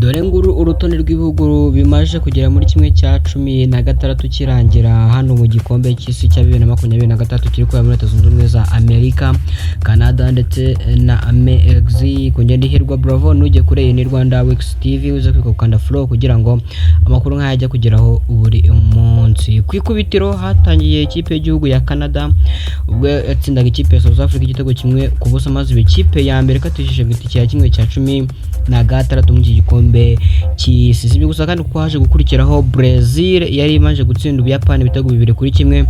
dore nguru urutonde rw'ibihugu bimaje kugera muri kimwe cya 16 kirangira hano mu gikombe cy'isi cya 2023 kiri kubera muri Leta Zunze Ubumwe za Amerika, Canada ndetse na Mexico. Ngende hirwa bravo nujye kure ni Rwanda Wix TV uze kwikukanda flow kugira ngo amakuru nk'ayajya kugeraho buri munsi. Kwikubitiro hatangiye ikipe y'igihugu ya Canada ubwo yatsindaga ikipe ya South Africa igitego kimwe ku busa, maze ikipe ya mbere katishije gitike ya kimwe cya 16 mu gikombe cy'isi. Sibyo gusa kandi kuko haje gukurikiraho Brazil yari imaje gutsinda Ubuyapani ibitego 2-1,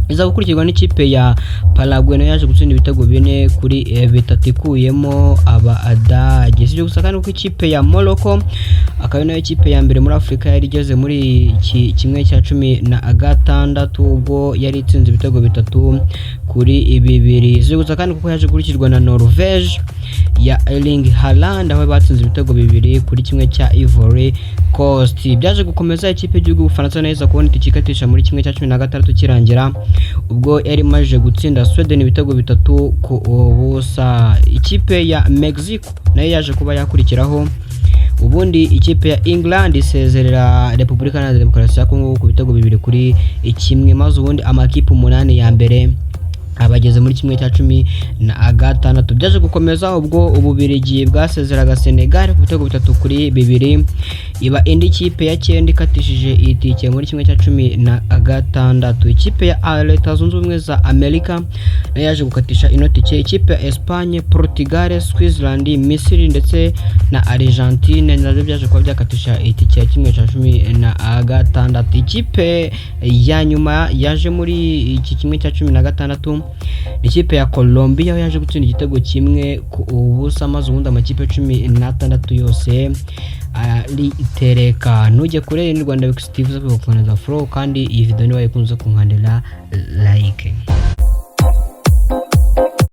iza gukurikirwa n'ikipe ya Paraguay nayo yaje gutsinda ibitego 4-3 ikuyemo Abadage. Sibyo gusa kandi kuko ikipe ya Morocco akaba nayo ikipe ya mbere muri Afrika yari igeze muri kimwe cya 16 ubwo yari itsinze ibitego 3-2. Sibyo gusa kandi kuko yaje gukurikirwa na Norvège ya Erling Haaland aho batsinze ibitego 2-1 cya Ivory Coast. Byaje gukomeza ikipe y'igihugu Faransa neza kubona itikatisha muri kimwe cya 16 kirangira ubwo yari maje gutsinda Sweden ibitego 3-0. Ikipe ya Mexico nayo yaje kuba yakurikiraho, ubundi ikipe ya England isezerera Repubulika Iharanira Demokarasi ya Kongo ku bitego 2-1, maze ubundi amakipe 8 ya mbere abageze muri kimwe cya 16. Byaje gukomeza ubwo Ububirigi bwasezeraga Senegal ku bitego 3-2, iba indi kipe ya 9 ikatishije itike muri kimwe cya 16. Ikipe ya Leta Zunze Ubumwe za Amerika nayo yaje gukatisha inotike. Ikipe ya Espagne, Portugal, Switzerland, Misiri ndetse na Argentine nazo byaje kuba byakatisha itike ya kimwe cya 16. Ikipe ya nyuma yaje muri iki kimwe cya 16 ikipe ya Colombia yaje gutsinda igitego kimwe ku busa, maze ubundi amakipe 16 yose ari itereka. Nujye kure ni Rwanda Wix TV zo kwikukanda flow, kandi iyi video ni wayikunze kunkandira like.